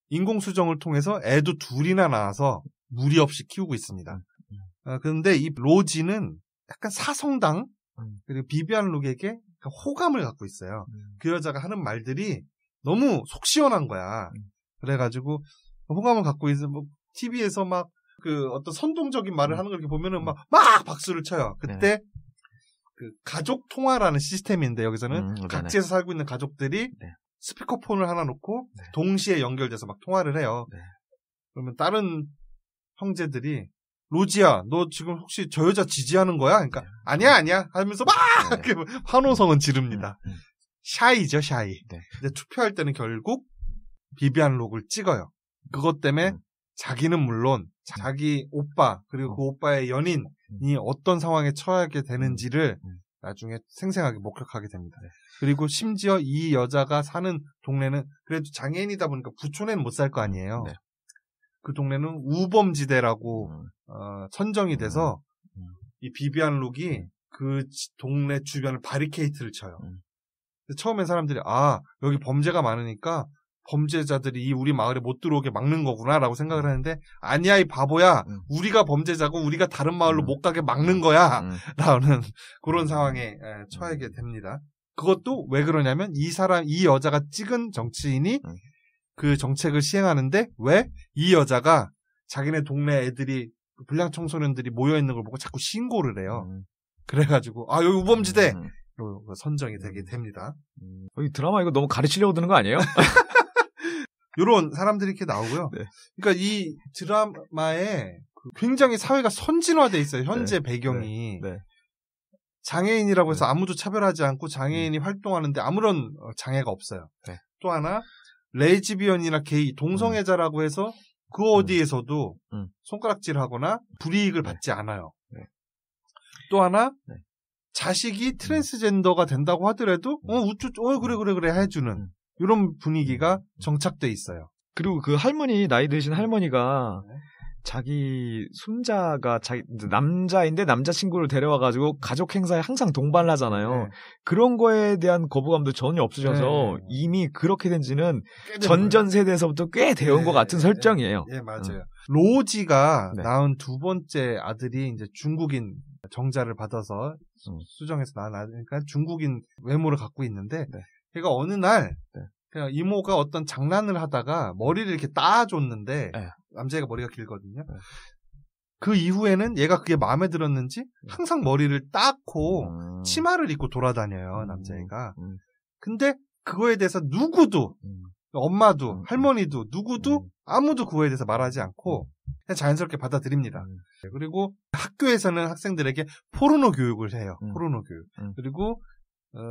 Speaker 1: 인공수정을 통해서 애도 둘이나 낳아서 무리 없이 키우고 있습니다. 그런데 이 로지는 약간 사성당 그리고 비비안 룩에게 호감을 갖고 있어요. 그 여자가 하는 말들이 너무 속 시원한 거야. 그래가지고 호감을 갖고 있어. TV에서 막 그 어떤 선동적인 말을 하는 걸 이렇게 보면은 막 박수를 쳐요. 그때 그 가족 통화라는 시스템인데 여기서는 각지에서 살고 있는 가족들이 스피커폰을 하나 놓고 동시에 연결돼서 막 통화를 해요. 그러면 다른 형제들이 로지야, 너 지금 혹시 저 여자 지지하는 거야? 그러니까 아니야 하면서 막 환호성은 지릅니다. 샤이죠, 샤이. 근데 투표할 때는 결국 비비안 룩을 찍어요. 그것 때문에 자기는 물론 자기 오빠 그리고 그 오빠의 연인이 어떤 상황에 처하게 되는지를 나중에 생생하게 목격하게 됩니다. 그리고 심지어 이 여자가 사는 동네는 그래도 장애인이다 보니까 부촌에는 못 살 거 아니에요. 그 동네는 우범지대라고 선정이 돼서 이 비비안 룩이 그 동네 주변을 바리케이트를 쳐요. 처음엔 사람들이 여기 범죄가 많으니까 범죄자들이 우리 마을에 못 들어오게 막는 거구나라고 생각을 하는데 아니야 이 바보야. 우리가 범죄자고 우리가 다른 마을로 못 가게 막는 거야. 라는 그런 상황에 처하게 됩니다. 그것도 왜 그러냐면 이 여자가 찍은 정치인이 그 정책을 시행하는데 왜 이 여자가 자기네 동네 애들이 불량 청소년들이 모여 있는 걸 보고 자꾸 신고를 해요. 그래가지고 여기 우범지대 선정이 되게 됩니다.
Speaker 2: 이 드라마 이거 너무 가르치려고 드는 거 아니에요?
Speaker 1: 이런 사람들이 이렇게 나오고요. 그러니까 이 드라마에 굉장히 사회가 선진화돼 있어요. 현재 배경이. 장애인이라고 해서 아무도 차별하지 않고 장애인이 활동하는데 아무런 장애가 없어요. 또 하나 레즈비언이나 게이, 동성애자라고 해서 그 어디에서도 손가락질하거나 불이익을 받지 않아요. 또 하나 자식이 트랜스젠더가 된다고 하더라도 그래 해주는 이런 분위기가 정착돼 있어요.
Speaker 2: 그리고 그 할머니 나이 드신 할머니가 자기 손자가 남자인데 남자친구를 데려와가지고 가족 행사에 항상 동반을 하잖아요. 그런 거에 대한 거부감도 전혀 없으셔서 이미 그렇게 된 지는 전전 세대에서부터 꽤 되어온 것 같은 설정이에요.
Speaker 1: 맞아요. 로지가 낳은 두 번째 아들이 이제 중국인 정자를 받아서 수정해서 낳은 아들이니까 중국인 외모를 갖고 있는데 걔가 어느 날 그냥 이모가 어떤 장난을 하다가 머리를 이렇게 따줬는데 남자애가 머리가 길거든요. 그 이후에는 얘가 그게 마음에 들었는지 항상 머리를 닦고 치마를 입고 돌아다녀요. 남자애가. 근데 그거에 대해서 누구도 엄마도 할머니도 누구도 아무도 그거에 대해서 말하지 않고 그냥 자연스럽게 받아들입니다. 그리고 학교에서는 학생들에게 포르노 교육을 해요. 포르노 교육. 그리고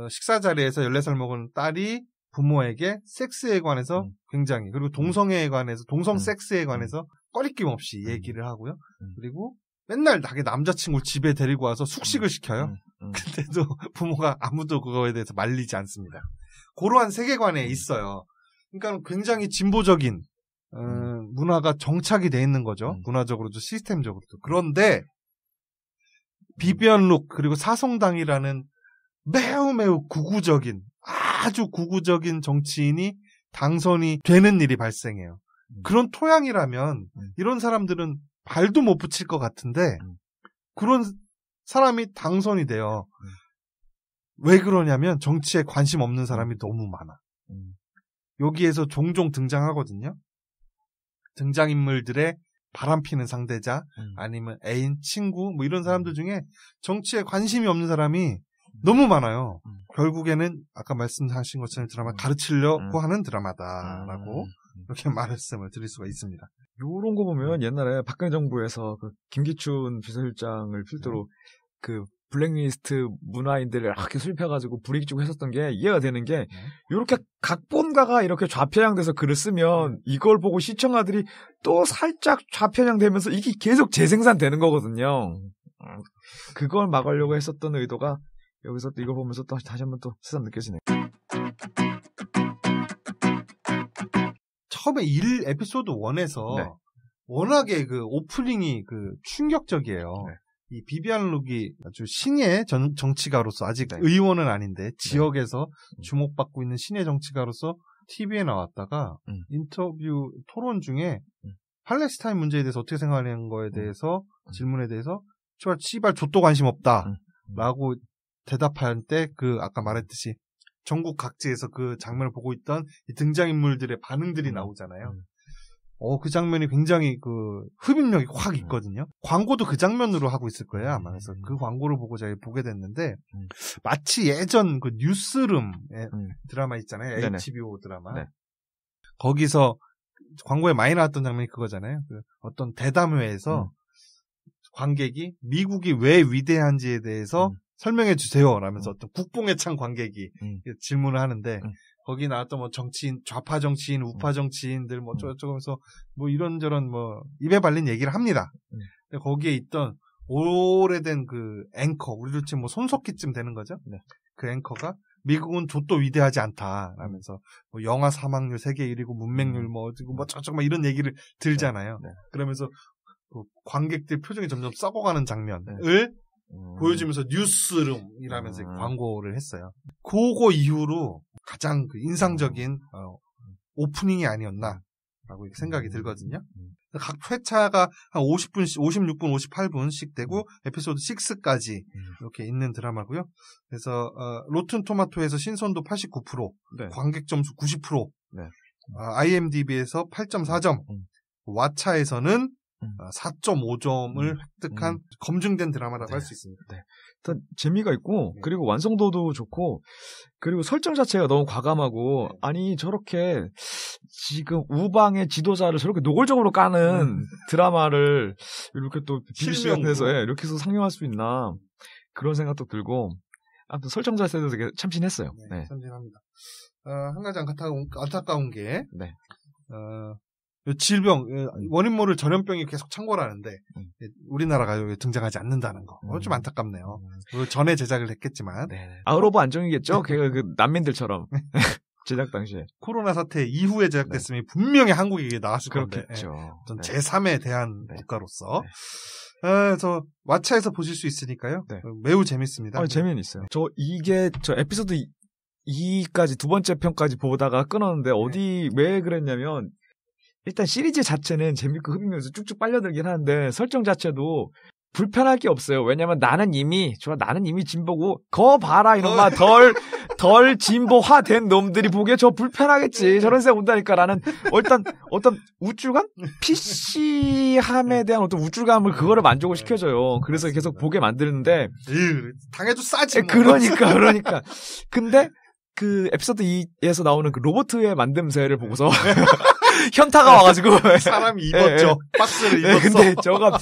Speaker 1: 식사 자리에서 14살 먹은 딸이 부모에게 섹스에 관해서 굉장히 그리고 동성애에 관해서 동성 섹스에 관해서 꺼리낌 없이 얘기를 하고요. 그리고 맨날 자기 남자친구를 집에 데리고 와서 숙식을 시켜요. 근데도 부모가 아무도 그거에 대해서 말리지 않습니다. 그러한 세계관에 있어요. 그러니까 굉장히 진보적인 문화가 정착이 돼 있는 거죠. 문화적으로도 시스템적으로도. 그런데 비비안 룩 그리고 사성당이라는 매우 구구적인 아주 구구적인 정치인이 당선이 되는 일이 발생해요. 그런 토양이라면 이런 사람들은 발도 못 붙일 것 같은데 그런 사람이 당선이 돼요. 왜 그러냐면 정치에 관심 없는 사람이 너무 많아. 여기에서 종종 등장하거든요. 등장인물들의 바람피는 상대자 아니면 애인, 친구 뭐 이런 사람들 중에 정치에 관심이 없는 사람이 너무 많아요. 결국에는 아까 말씀하신 것처럼 드라마 가르치려고 하는 드라마다라고 이렇게 말씀을 드릴 수가 있습니다.
Speaker 2: 요런 거 보면 옛날에 박근혜 정부에서 그 김기춘 비서실장을 필두로 그 블랙리스트 문화인들을 이렇게 수입해가지고 불이익 주고 했었던 게 이해가 되는 게 이렇게 각본가가 이렇게 좌편향돼서 글을 쓰면 이걸 보고 시청자들이 또 살짝 좌편향되면서 이게 계속 재생산되는 거거든요. 그걸 막으려고 했었던 의도가 여기서 또 이걸 보면서 또 다시 한번 또 새삼 느껴지네요.
Speaker 1: 처음에 에피소드 1에서 워낙에 그 오프닝이 그 충격적이에요. 이 비비안 룩이 아주 신예 정치가로서 아직 의원은 아닌데 지역에서 주목받고 있는 신예 정치가로서 TV에 나왔다가 인터뷰 토론 중에 팔레스타인 문제에 대해서 어떻게 생각하는 거에 대해서 질문에 대해서 씨발 족도 관심 없다 라고 대답할 때 그 아까 말했듯이 전국 각지에서 그 장면을 보고 있던 이 등장인물들의 반응들이 나오잖아요. 그 장면이 굉장히 그 흡입력이 확 있거든요. 광고도 그 장면으로 하고 있을 거예요, 아마. 그래서 그 광고를 보고 제가 보게 됐는데 마치 예전 그 뉴스룸 드라마 있잖아요.
Speaker 2: 네네.
Speaker 1: HBO 드라마.
Speaker 2: 네.
Speaker 1: 거기서 광고에 많이 나왔던 장면이 그거잖아요. 그 어떤 대담회에서 관객이 미국이 왜 위대한지에 대해서 설명해 주세요. 라면서 어떤 국뽕에 찬 관객이 질문을 하는데 거기 나왔던 뭐 정치인, 좌파 정치인, 우파 정치인들 뭐 저쩌면서 뭐 이런저런 뭐 입에 발린 얘기를 합니다. 근데 거기에 있던 오래된 그 앵커, 우리로 치면 뭐 손석희쯤 되는 거죠. 그 앵커가 미국은 족도 위대하지 않다. 라면서 뭐 영아 사망률 세계 1위고 문맹률 뭐 어디고 뭐 저쪽 막 이런 얘기를 들잖아요. 그러면서 그 관객들 표정이 점점 썩어가는 장면을 보여주면서 뉴스룸이라면서 광고를 했어요. 그거 이후로 가장 그 인상적인 오프닝이 아니었나라고 생각이 들거든요. 각 회차가 한 50분, 56분, 58분씩 되고 에피소드 6까지 이렇게 있는 드라마고요. 그래서 로튼 토마토에서 신선도 89%, 관객 점수 90%, IMDb에서 8.4점, 왓챠에서는 4.5점을 획득한 검증된 드라마라고 할 수 있습니다.
Speaker 2: 일단 재미가 있고 그리고 완성도도 좋고 그리고 설정 자체가 너무 과감하고 아니 저렇게 지금 우방의 지도자를 저렇게 노골적으로 까는 드라마를 이렇게 또 BBC 같은 데서 이렇게 해서 상영할 수 있나 그런 생각도 들고 아무튼 설정 자체도 되게 참신했어요.
Speaker 1: 참신합니다. 한 가지 안타까운 게 질병, 원인 모를 전염병이 계속 창궐하는데 우리나라가 여기 등장하지 않는다는 거. 좀 안타깝네요. 전에 제작을 했겠지만.
Speaker 2: 아웃 오브 안정이겠죠? 그 난민들처럼. 제작 당시에.
Speaker 1: 코로나 사태 이후에 제작됐으면 분명히 한국에 나왔을 건데.
Speaker 2: 그렇겠죠.
Speaker 1: 어떤 제3의 대한 국가로서. 그래서 왓챠에서 보실 수 있으니까요. 매우 재밌습니다.
Speaker 2: 재미는 있어요. 저 에피소드 2까지 두 번째 편까지 보다가 끊었는데 왜 그랬냐면 일단 시리즈 자체는 재밌고 흡입면서 쭉쭉 빨려들긴 하는데 설정 자체도 불편할 게 없어요. 왜냐면 나는 이미 진보고 거 봐라 이놈아 덜 진보화된 놈들이 보기에 저 불편하겠지. 저런 생각 온다니까 나는 일단 어떤 우쭐감? PC함에 대한 어떤 우쭐감을 그거를 만족을 시켜줘요. 그래서 계속 보게 만드는데
Speaker 1: 당해도 싸지 뭐.
Speaker 2: 그러니까 근데 그 에피소드 2에서 나오는 그 로버트의 만듦새를 보고서 현타가 와가지고
Speaker 1: 사람이 입었죠. 박스를 입었어.
Speaker 2: 근데 저가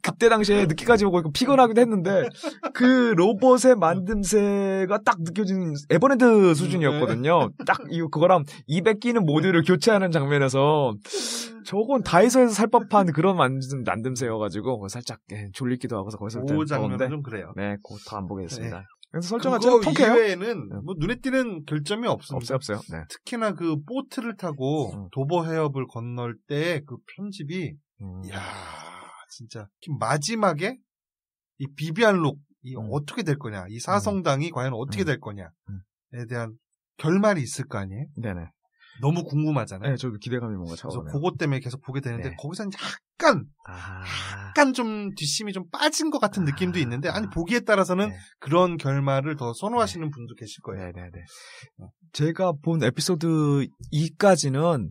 Speaker 2: 그때 당시에 늦게까지 보고 피곤하기도 했는데 그 로봇의 만듦새가 딱 느껴지는 에버랜드 수준이었거든요. 딱 그거랑 200 끼는 모듈을 교체하는 장면에서 저건 다이소에서 살 법한 그런 만듦새여가지고 살짝 졸리기도 하고서 거기서
Speaker 1: 그 장면은 좀 그래요.
Speaker 2: 네, 그거 안 보겠습니다. 네. 그래서 설정은
Speaker 1: 그거
Speaker 2: 통쾌해요.
Speaker 1: 이외에는 뭐 눈에 띄는 결점이 없습니다.
Speaker 2: 없어요. 네.
Speaker 1: 특히나 그 보트를 타고 도버 해협을 건널 때 그 편집이 이야 진짜 마지막에 이 비비안 룩 이 어떻게 될 거냐, 이 사성당이 과연 어떻게 될 거냐에 대한 결말이 있을 거 아니에요?
Speaker 2: 네네.
Speaker 1: 너무 궁금하잖아요.
Speaker 2: 네, 저도 기대감이 뭔가 차오르네요.
Speaker 1: 그래서 그것 때문에 계속 보게 되는데
Speaker 2: 네.
Speaker 1: 거기서 약간 좀 뒷심이 좀 빠진 것 같은 느낌도 있는데 아니 보기에 따라서는
Speaker 2: 네.
Speaker 1: 그런 결말을 더 선호하시는 분도 계실 거예요.
Speaker 2: 네네네. 제가 본 에피소드 2까지는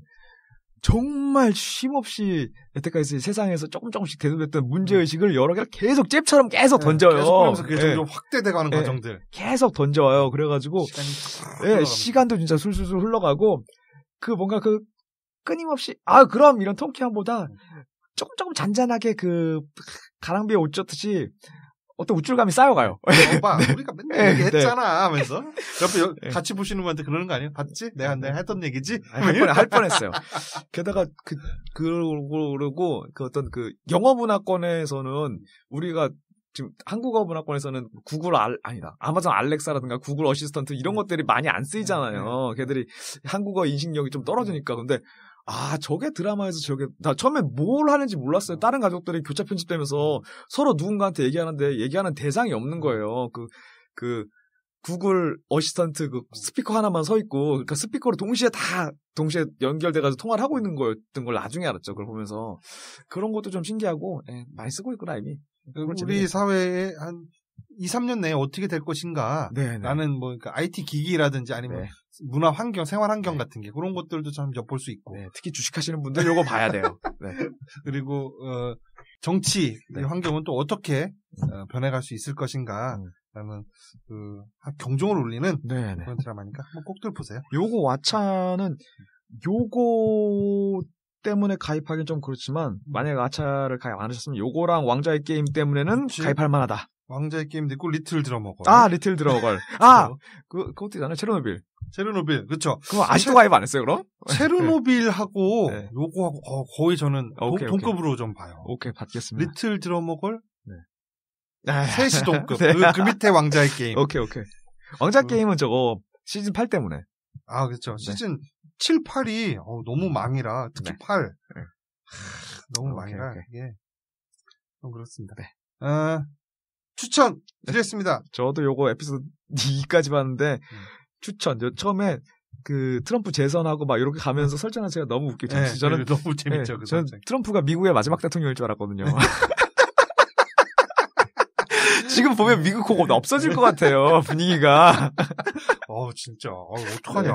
Speaker 2: 정말 쉼없이 여태까지 세상에서 조금씩 대두됐던 문제의식을 여러 개를 계속 잽처럼 계속 던져요.
Speaker 1: 계속 그러면서 그게 점점 확대돼가는 과정들.
Speaker 2: 계속 던져요. 그래가지고 시간도 진짜 술술술 흘러가고 그 뭔가 그 끊임없이 그럼 이런 통쾌함보다 조금 잔잔하게 그 가랑비에 옷 젖듯이 어떤 우쭐감이 쌓여가요.
Speaker 1: 오빠, 우리가 맨날 얘기했잖아 하면서 옆에 같이 보시는 분한테 그러는 거 아니에요? 봤지? 내가 했던 얘기지?
Speaker 2: 할 뻔했어요. 게다가 그러고 그 어떤 그 영어 문화권에서는 우리가 지금 한국어 문화권에서는 아마존 알렉사라든가 구글 어시스턴트 이런 것들이 많이 안 쓰이잖아요. 걔들이 한국어 인식력이 좀 떨어지니까. 근데 저게 드라마에서 나 처음에 뭘 하는지 몰랐어요. 다른 가족들이 교차 편집되면서 서로 누군가한테 얘기하는데 얘기하는 대상이 없는 거예요. 그 구글 어시스턴트 그 스피커 하나만 서 있고, 그러니까 스피커로 동시에 연결돼가지고 통화를 하고 있는 거였던 걸 나중에 알았죠. 그걸 보면서. 그런 것도 좀 신기하고, 많이 쓰고 있구나, 이미.
Speaker 1: 우리 사회에 한 2, 3년 내에 어떻게 될 것인가. 나는 뭐, 그러니까 IT 기기라든지 아니면 문화 환경, 생활 환경 같은 게 그런 것들도 참 엿볼 수 있고.
Speaker 2: 특히 주식하시는 분들 요거 봐야 돼요.
Speaker 1: 그리고, 정치 환경은 또 어떻게 변해갈 수 있을 것인가. 라는 경종을 울리는 그런 드라마니까 한번 꼭들 보세요.
Speaker 2: 요거 왓챠는 요거 때문에 가입하기는 좀 그렇지만 만약에 왓챠를 가입 안 하셨으면 요거랑 왕좌의 게임 때문에는 가입할 만하다.
Speaker 1: 왕좌의 게임도 있고 리틀 드러머걸.
Speaker 2: 리틀 드러머걸. 그것도 있잖아요. 체르노빌.
Speaker 1: 그쵸.
Speaker 2: 그거 아직도 가입 안 했어요, 그럼?
Speaker 1: 체르노빌하고 요거하고 거의 저는 동급으로 좀 봐요.
Speaker 2: 오케이, 받겠습니다.
Speaker 1: 리틀 드러머걸. 셋이 동급. 그 밑에 왕좌의 게임.
Speaker 2: 오케이. 왕좌의 게임은 저거 시즌 8 때문에.
Speaker 1: 그렇죠. 시즌 7, 8이 너무 망이라 특히 8. 너무 망이라 이게 좀 그렇습니다. 추천 드리겠습니다.
Speaker 2: 저도 요거 에피소드 2까지 봤는데 추천. 처음에 그 트럼프 재선하고 막 이렇게 가면서 설정한 제가 너무 웃기죠.
Speaker 1: 저는 너무 재밌죠.
Speaker 2: 저는 트럼프가 미국의 마지막 대통령일 줄 알았거든요. 지금 보면 미국 그거 없어질 것 같아요, 분위기가.
Speaker 1: 진짜. 어떡하냐.